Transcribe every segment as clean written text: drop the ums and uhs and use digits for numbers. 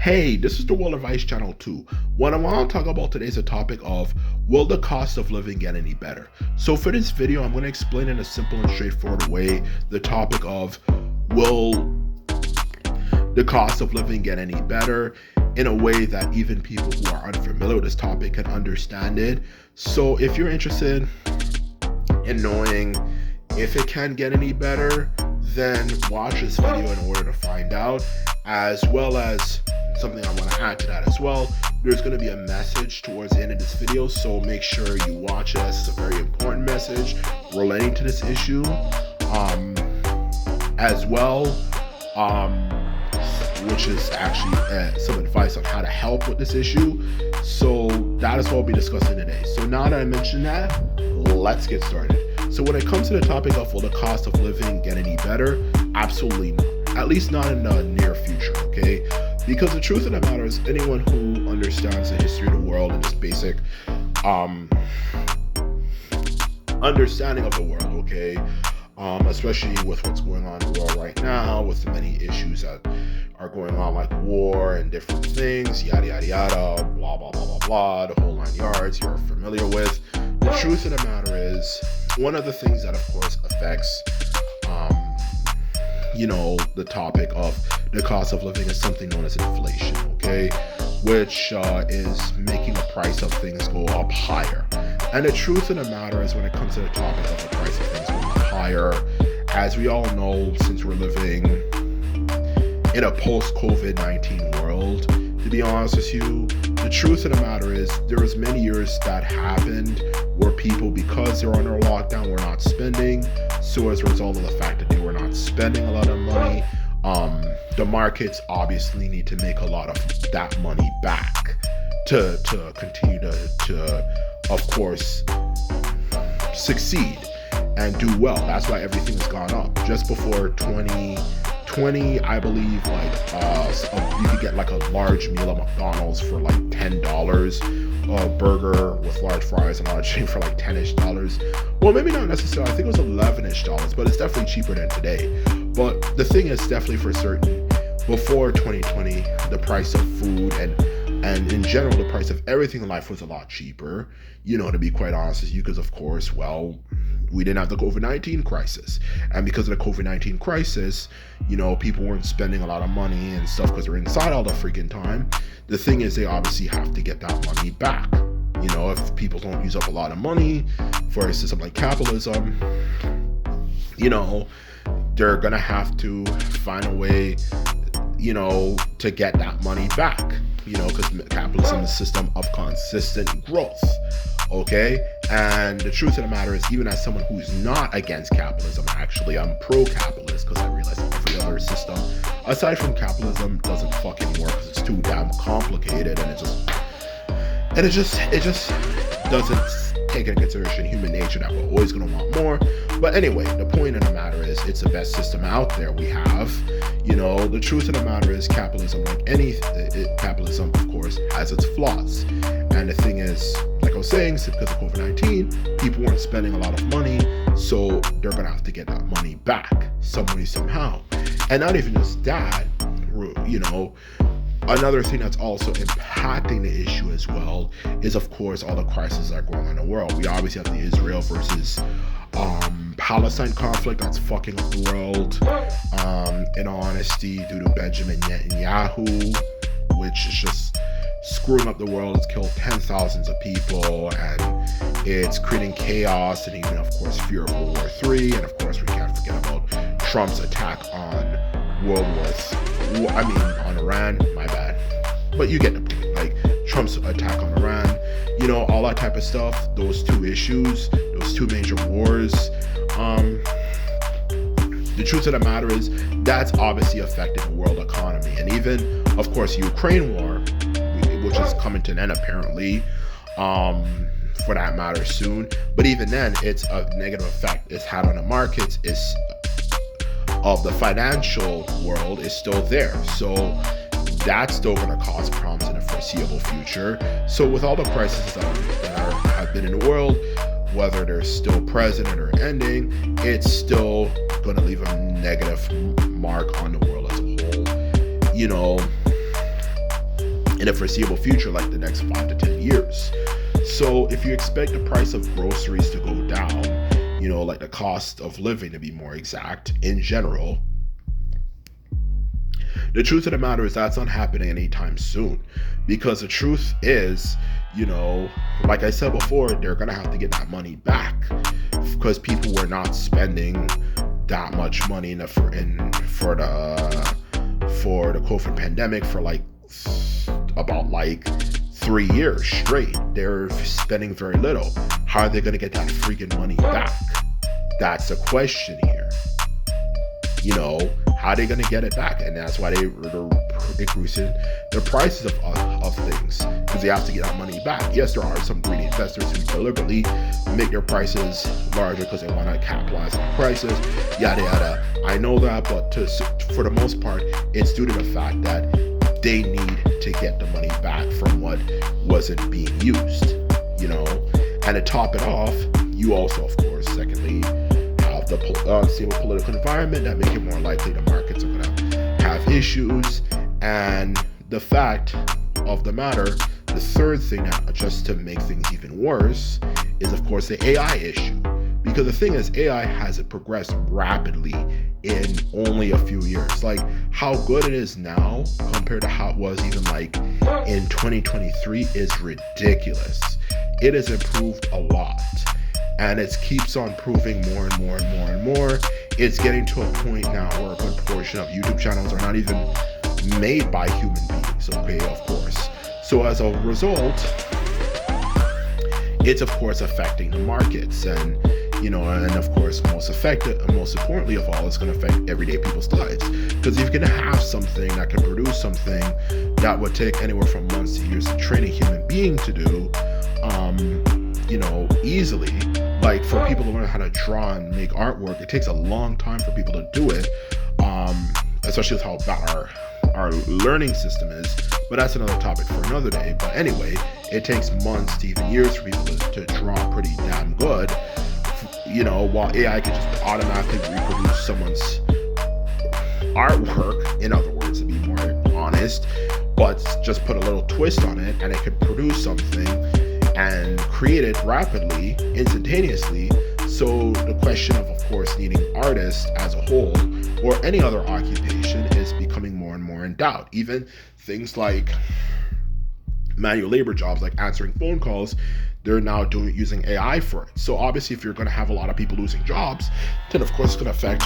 Hey, this is the World Advice Channel 2. What I want to talk about today is the topic of, will the cost of living get any better? So for this video, I'm going to explain in a simple and straightforward way the topic of, will the cost of living get any better, in a way that even people who are unfamiliar with this topic can understand it. So if you're interested in knowing if it can get any better, then watch this video in order to find out, as well as something I want to add to that as well. There's going to be a message towards the end of this video, so make sure you watch it. It's a very important message relating to this issue, as well, which is actually some advice on how to help with this issue. So that is what we'll be discussing today. So now that I mentioned that, let's get started. So when it comes to the topic of, will the cost of living get any better? Absolutely not. At least not in the near future, okay? Because the truth of the matter is, anyone who understands the history of the world and just basic understanding of the world, okay, especially with what's going on in the world right now, with the many issues that are going on, like war and different things, yada yada yada, blah blah blah blah blah, the whole 9 yards you're familiar with. The truth of the matter is, one of the things that of course affects the topic of the cost of living is something known as inflation, okay, which is making the price of things go up higher. And the truth of the matter is, when it comes to the topic of the price of things going up higher, as we all know, since we're living in a post-COVID-19 world, to be honest with you, the truth of the matter is, there was many years that happened where people, because they're under lockdown, were not spending. So as a result of the fact that they were not spending a lot of money, the markets obviously need to make a lot of that money back to continue to of course succeed and do well. That's why everything has gone up. Just before 2020, I believe, you could get like a large meal at McDonald's for like $10, a burger with large fries and large drink for like $10-ish. Well, maybe not necessarily. I think it was $11-ish, but it's definitely cheaper than today. But the thing is, definitely for certain, before 2020, the price of food and in general, the price of everything in life was a lot cheaper, to be quite honest with you, because of course, well, we didn't have the COVID-19 crisis. And because of the COVID-19 crisis, people weren't spending a lot of money and stuff because they're inside all the freaking time. The thing is, they obviously have to get that money back. If people don't use up a lot of money for a system like capitalism, they're gonna have to find a way, to get that money back, because capitalism is a system of consistent growth. Okay, and the truth of the matter is, even as someone who's not against capitalism, actually I'm pro-capitalist, because I realize every other system aside from capitalism doesn't fucking work, because it's too damn complicated, and it just doesn't take into consideration human nature, that we're always going to want more. But anyway, the point of the matter is, it's the best system out there we have. The truth of the matter is, capitalism, like capitalism of course has its flaws. And the thing is, like I was saying, because of COVID-19, people weren't spending a lot of money, so they're gonna have to get that money back some way, somehow. And not even just that, another thing that's also impacting the issue as well is, of course, all the crises that are going on in the world. We obviously have the Israel versus Palestine conflict that's fucking up the world, in all honesty, due to Benjamin Netanyahu, which is just screwing up the world. It's killed thousands of people, and it's creating chaos and even, of course, fear of World War III. And of course, we can't forget about Trump's attack on on Iran, my bad. But you get the point, like Trump's attack on Iran, all that type of stuff, those two issues, those two major wars. The truth of the matter is, that's obviously affected the world economy. And even, of course, Ukraine war, which is coming to an end apparently, for that matter, soon. But even then, it's a negative effect it's had on the markets of the financial world is still there. So that's still going to cause problems in the foreseeable future. So with all the crises that have been in the world, whether they're still present or ending, it's still going to leave a negative mark on the world as a whole. in the foreseeable future, like the next 5 to 10 years. So if you expect the price of groceries to go down, like the cost of living to be more exact in general, the truth of the matter is that's not happening anytime soon. Because the truth is, like I said before, they're going to have to get that money back because people were not spending that much money for the COVID pandemic for about 3 years straight. They're spending very little. How are they going to get that freaking money back? That's the question here. How are they going to get it back? And that's why they're increasing the prices of things, because they have to get that money back. Yes, there are some greedy investors who deliberately make their prices larger because they want to capitalize on prices, yada yada. I know that, but for the most part, it's due to the fact that they need to get the money back from what wasn't being used, And to top it off, you also, of course, secondly, have the unstable political environment that make it more likely the markets are going to have issues. And the fact of the matter, the third thing, that just to make things even worse, is of course the AI issue. Because the thing is, AI hasn't progressed rapidly in only a few years. Like how good it is now compared to how it was even in 2023 is ridiculous. It has improved a lot. And it keeps on proving more and more and more and more. It's getting to a point now where a good portion of YouTube channels are not even made by human beings, okay, of course. So as a result, it's of course affecting the markets, and and of course most importantly of all, it's going to affect everyday people's lives. Because if you're going to have something that can produce something that would take anywhere from months to years to train a human being to do, easily, like for people to learn how to draw and make artwork, it takes a long time for people to do it, especially with how bad our learning system is. But that's another topic for another day. But anyway, it takes months to even years for people to draw pretty damn good, while AI can just automatically reproduce someone's artwork, in other words, to be more honest, but just put a little twist on it and it could produce something and create it rapidly, instantaneously. So the question of course, needing artists as a whole or any other occupation is becoming more and more in doubt. Even things like manual labor jobs, like answering phone calls, they're now using AI for it. So obviously, if you're going to have a lot of people losing jobs, then of course it's going to affect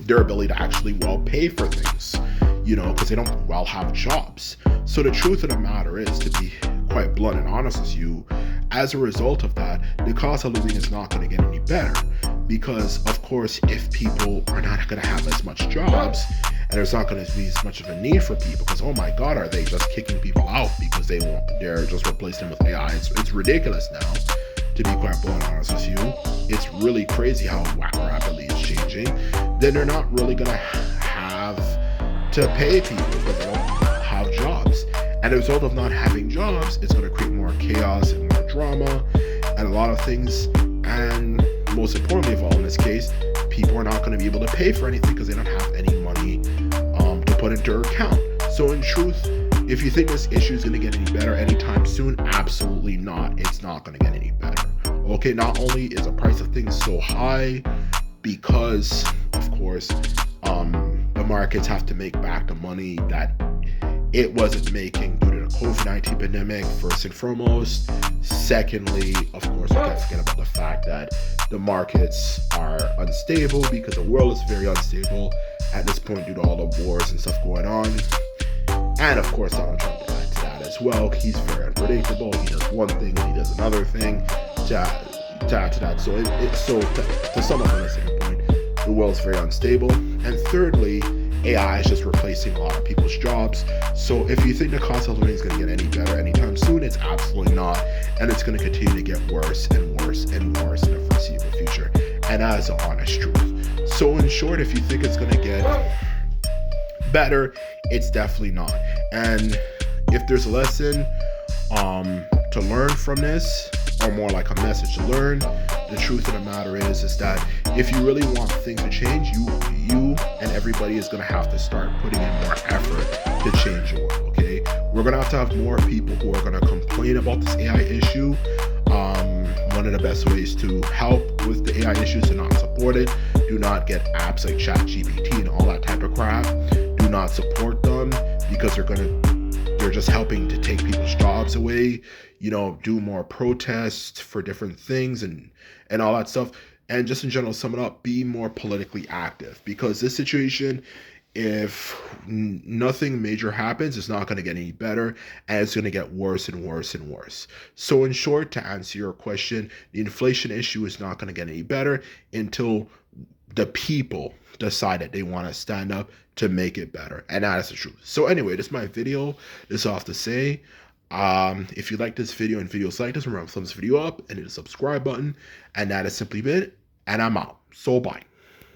their ability to actually pay for things, because they don't have jobs. So the truth of the matter is, to be quite blunt and honest with you, as a result of that, the cost of living is not going to get any better, because of course, if people are not going to have as much jobs, and there's not going to be as much of a need for people, because oh my god, are they just kicking people out because they're just replacing them with AI? It's ridiculous now, to be quite blunt and honest with you. It's really crazy how rapidly it's changing. Then they're not really going to have to pay people because they don't have jobs. And the result of not having jobs, it's going to create more chaos and more drama and a lot of things. And most importantly of all, in this case, people are not going to be able to pay for anything because they don't have any money to put into their account. So in truth, if you think this issue is going to get any better anytime soon, absolutely not. It's not going to get any better. Okay, not only is the price of things so high because, of course, the markets have to make back the money that it wasn't making due to the COVID-19 pandemic, first and foremost. Secondly, of course, we can't forget about the fact that the markets are unstable because the world is very unstable at this point due to all the wars and stuff going on. And of course, Donald Trump adds to that as well. He's very unpredictable. He does one thing and he does another thing to add to that. So, to sum up on the second point, the world's very unstable. And thirdly, AI is just replacing a lot of people's jobs. So if you think the cost of living is going to get any better anytime soon, it's absolutely not. And it's going to continue to get worse and worse and worse in the foreseeable future. And that is the honest truth. So in short, if you think it's going to get better, it's definitely not. And if there's a lesson to learn from this, or more like a message to learn, the truth of the matter is that if you really want things to change, you and everybody is going to have to start putting in more effort to change the world, okay? we're gonna have more people who are gonna complain about this AI issue. One of the best ways to help with the AI issues is to not support it. Do not get apps like ChatGPT and all that type of crap. Do not support them because they're just helping to take people's jobs away. You know, do more protests for different things and all that stuff. And just in general, sum it up, be more politically active, because this situation, if nothing major happens, it's not going to get any better, and it's going to get worse and worse and worse. So in short, to answer your question, the inflation issue is not going to get any better until the people decide that they want to stand up to make it better. And that is the truth. So anyway, this is my video. This is all I have to say. If you like this video and videos like this, remember to thumbs this video up and hit the subscribe button. And that is simply it. And I'm out. So bye.